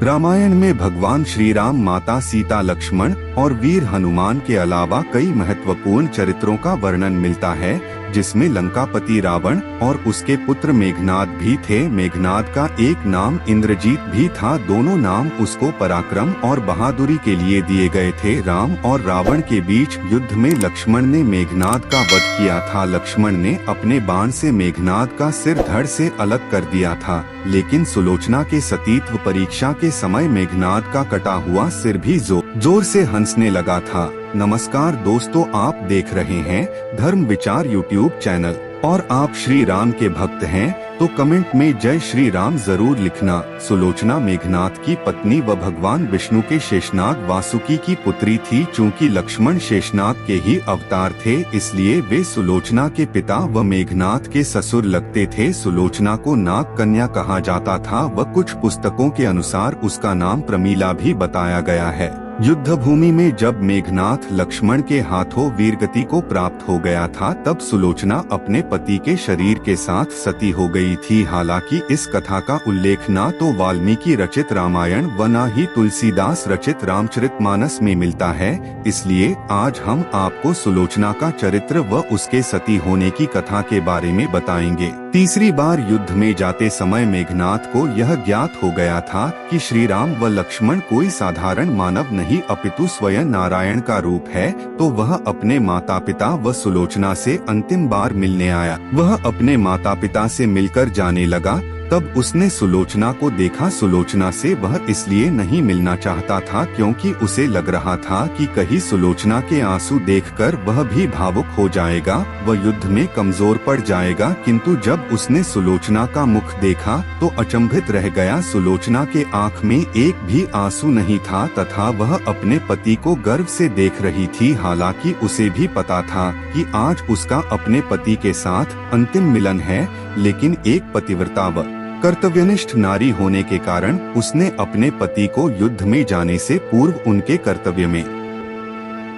रामायण में भगवान श्री राम, माता सीता, लक्ष्मण और वीर हनुमान के अलावा कई महत्वपूर्ण चरित्रों का वर्णन मिलता है, जिसमें लंकापति रावण और उसके पुत्र मेघनाद भी थे। मेघनाद का एक नाम इंद्रजीत भी था। दोनों नाम उसको पराक्रम और बहादुरी के लिए दिए गए थे। राम और रावण के बीच युद्ध में लक्ष्मण ने मेघनाद का वध किया था। लक्ष्मण ने अपने बाण से मेघनाद का सिर धड़ से अलग कर दिया था, लेकिन सुलोचना के सतीत्व परीक्षा के समय मेघनाद का कटा हुआ सिर भी जोर से हंसने लगा था। नमस्कार दोस्तों, आप देख रहे हैं धर्म विचार यूट्यूब चैनल और आप श्री राम के भक्त हैं तो कमेंट में जय श्री राम जरूर लिखना। सुलोचना मेघनाद की पत्नी व भगवान विष्णु के शेषनाग वासुकी की पुत्री थी। चूंकि लक्ष्मण शेषनाग के ही अवतार थे, इसलिए वे सुलोचना के पिता व मेघनाद के ससुर लगते थे। सुलोचना को नाग कन्या कहा जाता था व कुछ पुस्तकों के अनुसार उसका नाम प्रमीला भी बताया गया है। युद्ध भूमि में जब मेघनाद लक्ष्मण के हाथों वीरगति को प्राप्त हो गया था, तब सुलोचना अपने पति के शरीर के साथ सती हो गई थी। हालांकि इस कथा का उल्लेख न तो वाल्मीकि रचित रामायण व न ही तुलसीदास रचित रामचरितमानस में मिलता है, इसलिए आज हम आपको सुलोचना का चरित्र व उसके सती होने की कथा के बारे में बताएंगे। तीसरी बार युद्ध में जाते समय मेघनाद को यह ज्ञात हो गया था कि श्री राम व लक्ष्मण कोई साधारण मानव नहीं अपितु स्वयं नारायण का रूप है, तो वह अपने माता पिता व सुलोचना से अंतिम बार मिलने आया। वह अपने माता पिता से मिलकर जाने लगा, तब उसने सुलोचना को देखा। सुलोचना से वह इसलिए नहीं मिलना चाहता था क्योंकि उसे लग रहा था कि कहीं सुलोचना के आंसू देखकर वह भी भावुक हो जाएगा व युद्ध में कमजोर पड़ जाएगा। किंतु जब उसने सुलोचना का मुख देखा तो अचंभित रह गया। सुलोचना के आंख में एक भी आंसू नहीं था तथा वह अपने पति को गर्व से देख रही थी। हालांकि उसे भी पता था कि आज उसका अपने पति के साथ अंतिम मिलन है, लेकिन एक पतिव्रता व कर्तव्यनिष्ठ नारी होने के कारण उसने अपने पति को युद्ध में जाने से पूर्व उनके कर्तव्य में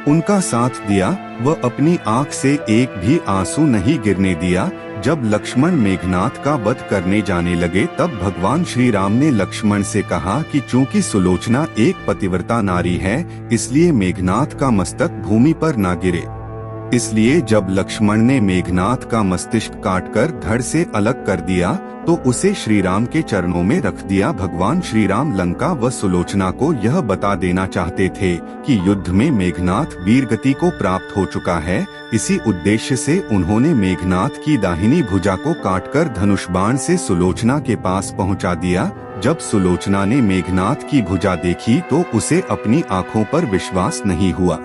उनका साथ दिया व अपनी आंख से एक भी आंसू नहीं गिरने दिया। जब लक्ष्मण मेघनाद का वध करने जाने लगे, तब भगवान श्री राम ने लक्ष्मण से कहा कि चूंकि सुलोचना एक पतिव्रता नारी है, इसलिए मेघनाद का मस्तक भूमि पर न गिरे। इसलिए जब लक्ष्मण ने मेघनाद का मस्तिष्क काटकर धड़ से अलग कर दिया तो उसे श्री राम के चरणों में रख दिया। भगवान श्री राम लंका व सुलोचना को यह बता देना चाहते थे कि युद्ध में मेघनाद वीरगति को प्राप्त हो चुका है। इसी उद्देश्य से उन्होंने मेघनाद की दाहिनी भुजा को काटकर धनुष बाण से सुलोचना के पास पहुंचा दिया। जब सुलोचना ने मेघनाद की भुजा देखी तो उसे अपनी आंखों पर विश्वास नहीं हुआ।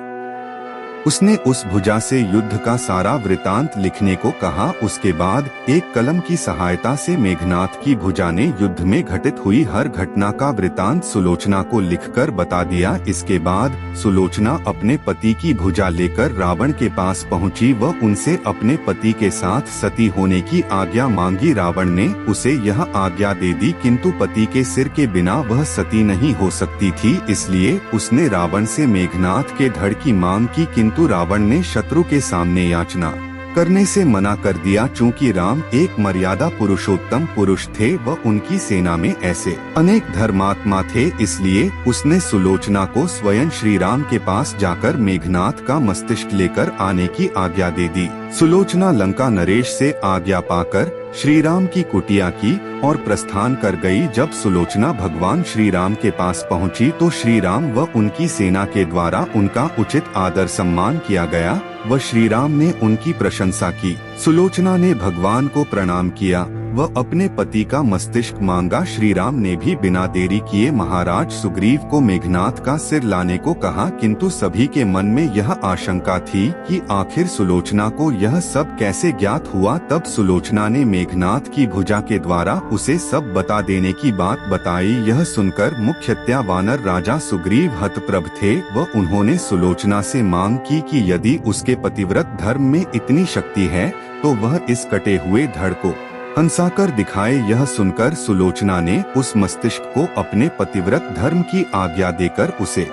उसने उस भुजा से युद्ध का सारा वृतांत लिखने को कहा। उसके बाद एक कलम की सहायता से मेघनाद की भुजा ने युद्ध में घटित हुई हर घटना का वृतांत सुलोचना को लिखकर बता दिया। इसके बाद सुलोचना अपने पति की भुजा लेकर रावण के पास पहुंची व उनसे अपने पति के साथ सती होने की आज्ञा मांगी। रावण ने उसे यह आज्ञा दे दी, किंतु पति के सिर के बिना वह सती नहीं हो सकती थी, इसलिए उसने रावण से मेघनाद के धड़ की मांग की। किंतु रावण ने शत्रु के सामने याचना करने से मना कर दिया। चूंकि राम एक मर्यादा पुरुषोत्तम पुरुष थे व उनकी सेना में ऐसे अनेक धर्मात्मा थे, इसलिए उसने सुलोचना को स्वयं श्री राम के पास जाकर मेघनाद का मस्तिष्क लेकर आने की आज्ञा दे दी। सुलोचना लंका नरेश से आज्ञा पाकर श्री राम की कुटिया की और प्रस्थान कर गई। जब सुलोचना भगवान श्री राम के पास पहुंची तो श्री राम व उनकी सेना के द्वारा उनका उचित आदर सम्मान किया गया व श्री राम ने उनकी प्रशंसा की। सुलोचना ने भगवान को प्रणाम किया व अपने पति का मस्तिष्क मांगा। श्री राम ने भी बिना देरी किए महाराज सुग्रीव को मेघनाद का सिर लाने को कहा, किंतु सभी के मन में यह आशंका थी कि आखिर सुलोचना को यह सब कैसे ज्ञात हुआ। तब सुलोचना ने मेघनाद की भुजा के द्वारा उसे सब बता देने की बात बताई। यह सुनकर मुख्यतया वानर राजा सुग्रीव हतप्रभ थे व उन्होंने सुलोचना से मांग की कि यदि उसके पतिव्रत धर्म में इतनी शक्ति है तो वह इस कटे हुए धड़ को हंसाकर दिखाए। यह सुनकर सुलोचना ने उस मस्तिष्क को अपने पतिव्रत धर्म की आज्ञा देकर उसे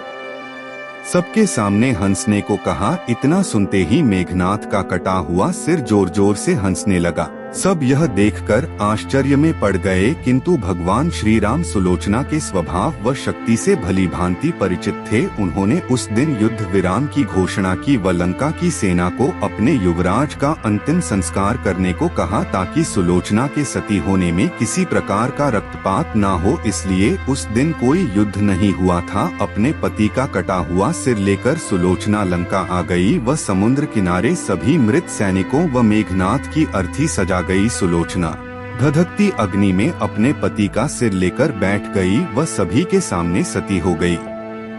सबके सामने हंसने को कहा। इतना सुनते ही मेघनाद का कटा हुआ सिर जोर जोर से हंसने लगा। सब यह देखकर आश्चर्य में पड़ गए, किंतु भगवान श्री राम सुलोचना के स्वभाव व शक्ति से भली भांति परिचित थे। उन्होंने उस दिन युद्ध विराम की घोषणा की व लंका की सेना को अपने युवराज का अंतिम संस्कार करने को कहा, ताकि सुलोचना के सती होने में किसी प्रकार का रक्तपात न हो। इसलिए उस दिन कोई युद्ध नहीं हुआ था। अपने पति का कटा हुआ सिर लेकर सुलोचना लंका आ गई व समुद्र किनारे सभी मृत सैनिकों व मेघनाथ की अर्थी सजा गई। सुलोचना धधकती अग्नि में अपने पति का सिर लेकर बैठ गई व सभी के सामने सती हो गई।